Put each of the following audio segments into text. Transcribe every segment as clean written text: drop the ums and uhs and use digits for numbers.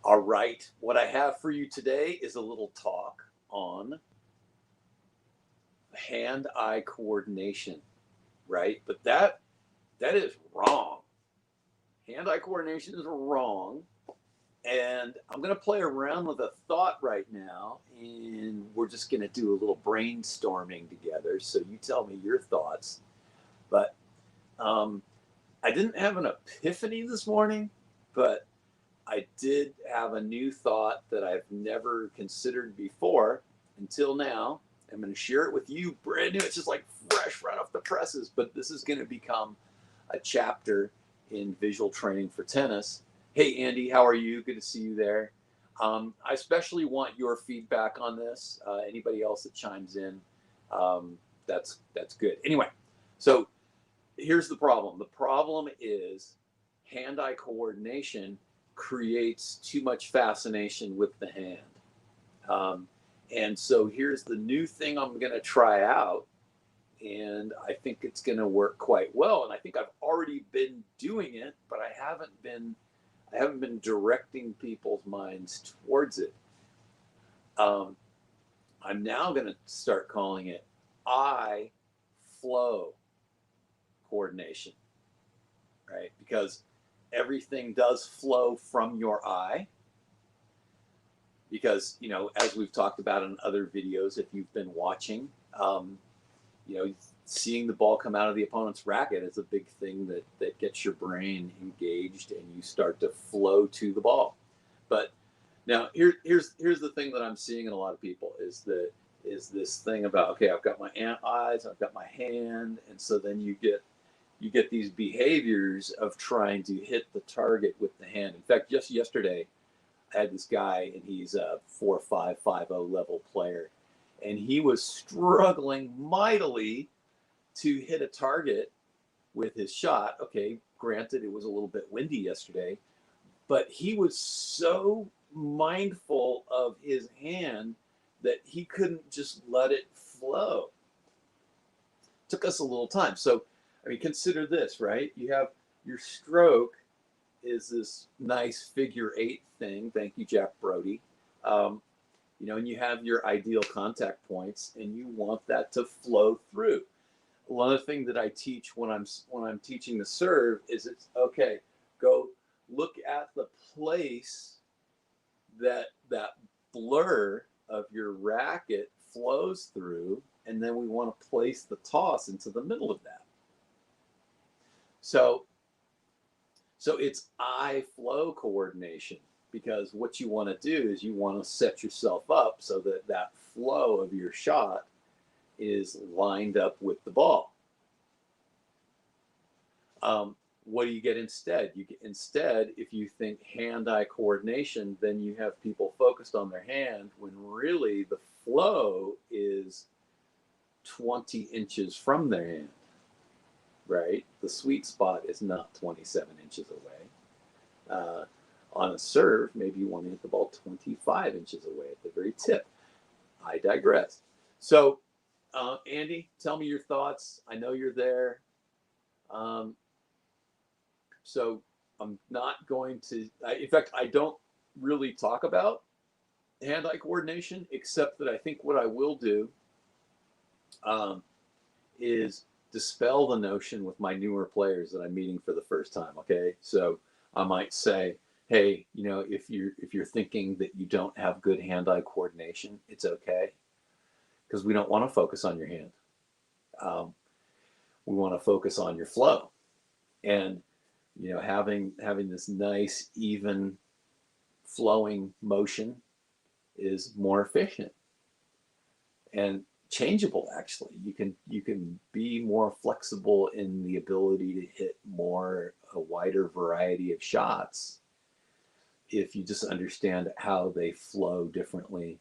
All right. What I have for you today is a little talk on hand-eye coordination, right? But that is wrong. Hand-eye coordination is wrong. And I'm going to play around with a thought right now, and we're just going to do a little brainstorming together. So you tell me your thoughts. But um, I didn't have an epiphany this morning, but I did have a new thought that I've never considered before until now. I'm going to share it with you, brand new. It's just like fresh right off the presses, but this is going to become a chapter in visual training for tennis. Hey, Andy, how are you? Good to see you there. I especially want your feedback on this. Anybody else that chimes in, that's good. Anyway, so here's the problem. The problem is hand-eye coordination creates too much fascination with the hand. Um, and so here's the new thing I'm going to try out, and I think it's going to work quite well. And I think I've already been doing it, but I haven't been directing people's minds towards it. Um, I'm now going to start calling it eye flow coordination, right? Because everything does flow from your eye. Because, as we've talked about in other videos, if you've been watching, you know, seeing the ball come out of the opponent's racket is a big thing that gets your brain engaged and you start to flow to the ball. But now here's the thing that I'm seeing in a lot of people is this thing about, okay, I've got my eyes, I've got my hand, and so then you get these behaviors of trying to hit the target with the hand. In fact, just yesterday, I had this guy, and he's a 4.550 level player, and he was struggling mightily to hit a target with his shot. Okay, granted, it was a little bit windy yesterday, but he was so mindful of his hand that he couldn't just let it flow. It took us a little time. So, I mean, consider this, right? You have your stroke is this nice figure eight thing. Thank you, Jack Brody. Um, and you have your ideal contact points, and you want that to flow through. Another thing that I teach when I'm teaching the serve is it's okay. Go look at the place that blur of your racket flows through, and then we want to place the toss into the middle of that. So it's eye flow coordination, because what you want to do is you want to set yourself up so that that flow of your shot is lined up with the ball. What do you get instead? Instead, if you think hand-eye coordination, then you have people focused on their hand when really the flow is 20 inches from their hand, right? The sweet spot is not 27 inches away. On a serve, maybe you want to hit the ball 25 inches away at the very tip. I digress. So, Andy, tell me your thoughts. I know you're there. Um, so I'm not going to, in fact, I don't really talk about hand-eye coordination, except that I think what I will do um, is dispel the notion with my newer players that I'm meeting for the first time. Okay, so I might say, hey, if you're thinking that you don't have good hand-eye coordination, it's okay, because we don't want to focus on your hand. We want to focus on your flow, and having this nice even flowing motion is more efficient and changeable. Actually, you can be more flexible in the ability to hit a wider variety of shots if you just understand how they flow differently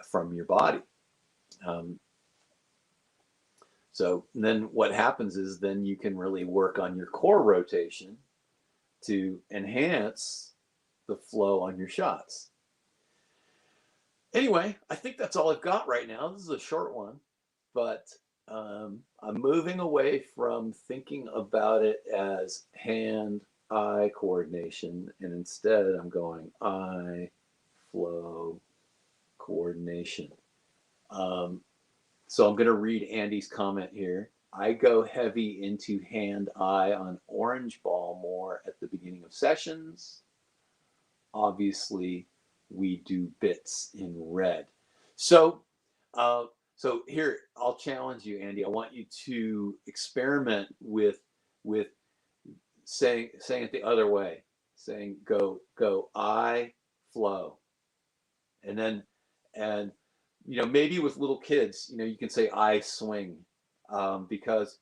from your body. um, so then what happens is then you can really work on your core rotation to enhance the flow on your shots. Anyway, I think that's all I've got right now. This is a short one, but I'm moving away from thinking about it as hand eye coordination, and instead I'm going eye flow coordination. Um, so I'm going to read Andy's comment here. I go heavy into hand-eye on orange ball more at the beginning of sessions. Obviously, we do bits in red. So, uh, so here I'll challenge you, Andy. I want you to experiment with saying it the other way, saying go I flow, and then and maybe with little kids, you can say I swing, because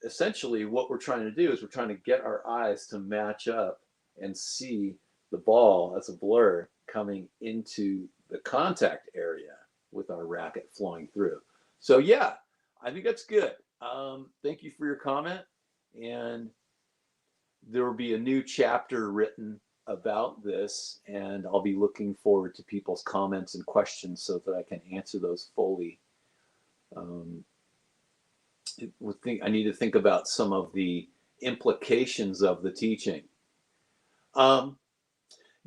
essentially what we're trying to do is we're trying to get our eyes to match up and see the ball as a blur coming into the contact area with our racket flowing through. So yeah, I think that's good. Thank you for your comment, and there will be a new chapter written about this, and I'll be looking forward to people's comments and questions so that I can answer those fully. I need to think about some of the implications of the teaching.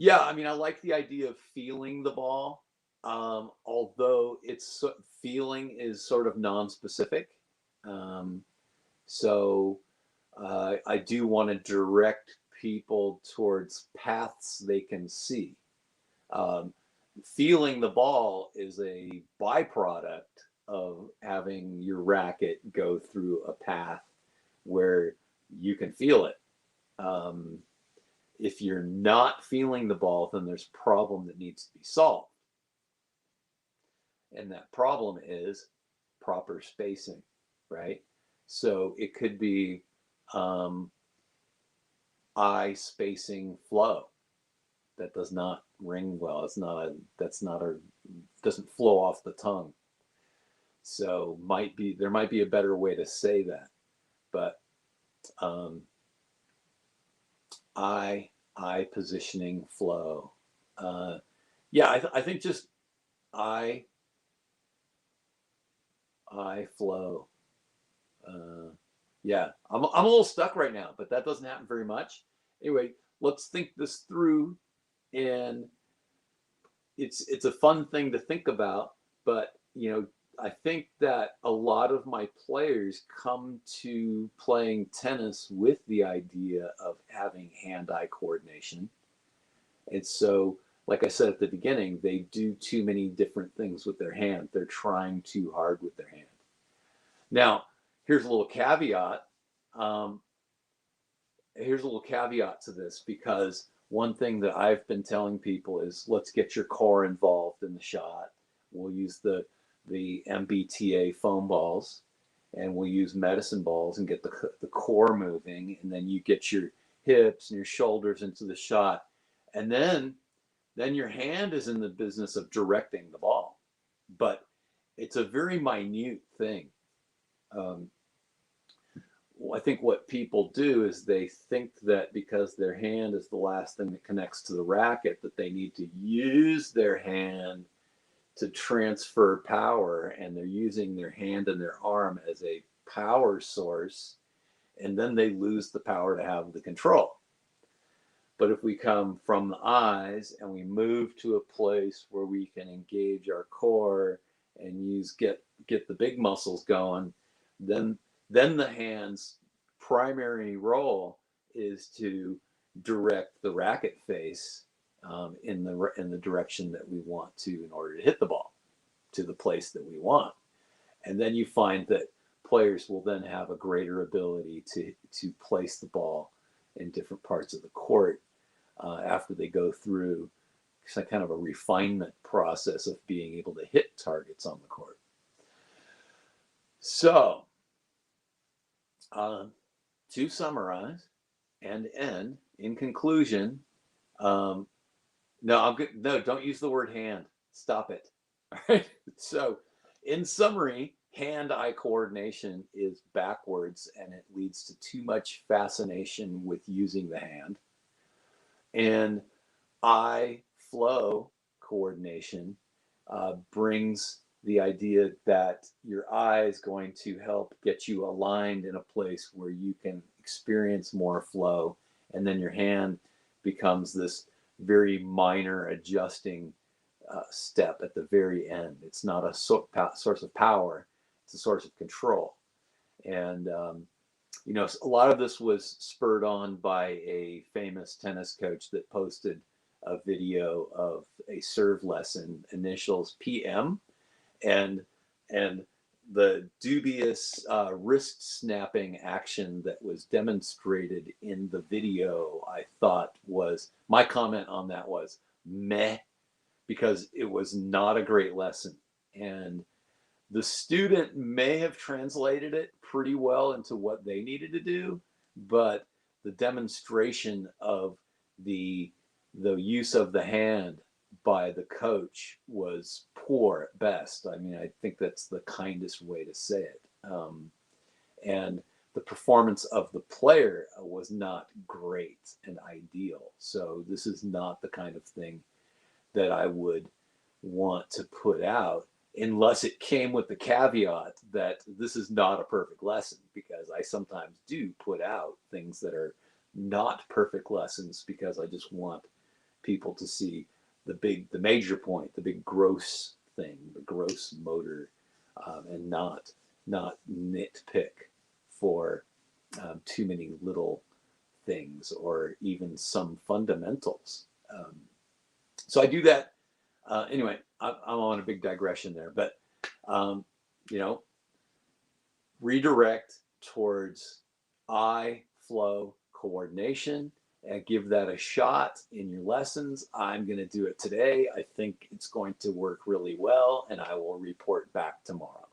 Yeah, I mean, I like the idea of feeling the ball, although feeling is sort of non-specific. So I do want to direct people towards paths they can see. Feeling the ball is a byproduct of having your racket go through a path where you can feel it. If you're not feeling the ball, then there's a problem that needs to be solved. And that problem is proper spacing, right? So it could be eye spacing flow that does not ring well. Doesn't flow off the tongue. So there might be a better way to say that, but eye positioning flow. Yeah, I think just eye flow. Yeah, I'm a little stuck right now, but that doesn't happen very much. Anyway, let's think this through, and it's a fun thing to think about. But I think that a lot of my players come to playing tennis with the idea of having hand-eye coordination, and so, like I said at the beginning, they do too many different things with their hand. They're trying too hard with their hand. Now, here's a little caveat. Here's a little caveat to this, because one thing that I've been telling people is, let's get your core involved in the shot. We'll use the MBTA foam balls, and we'll use medicine balls and get the core moving, and then you get your hips and your shoulders into the shot, and then your hand is in the business of directing the ball. But it's a very minute thing. I think what people do is they think that because their hand is the last thing that connects to the racket, that they need to use their hand to transfer power, and they're using their hand and their arm as a power source, and then they lose the power to have the control. But if we come from the eyes and we move to a place where we can engage our core and get the big muscles going, then the hand's primary role is to direct the racket face in the direction that we want to, in order to hit the ball to the place that we want. And then you find that players will then have a greater ability to place the ball in different parts of the court after they go through some kind of a refinement process of being able to hit targets on the court. So, to summarize and end, in conclusion, no, I'm good. No, don't use the word hand. Stop it. All right. So, in summary, hand-eye coordination is backwards, and it leads to too much fascination with using the hand. And eye flow coordination brings the idea that your eye is going to help get you aligned in a place where you can experience more flow and then your hand becomes this very minor adjusting step at the very end. It's not a source of power, it's a source of control. And you know, a lot of this was spurred on by a famous tennis coach that posted a video of a serve lesson, initials PM, and and the dubious wrist snapping action that was demonstrated in the video. I thought was, my comment on that was meh, because it was not a great lesson. And the student may have translated it pretty well into what they needed to do, but the demonstration of the use of the hand by the coach was poor at best. I mean, I think that's the kindest way to say it. And the performance of the player was not great and ideal. So this is not the kind of thing that I would want to put out, unless it came with the caveat that this is not a perfect lesson, because I sometimes do put out things that are not perfect lessons because I just want people to see the major point, the big gross thing, the gross motor, and not nitpick for too many little things or even some fundamentals. So I do that. Anyway, I'm on a big digression there, but you know, redirect towards eye flow coordination and give that a shot in your lessons. I'm going to do it today. I think it's going to work really well, and I will report back tomorrow.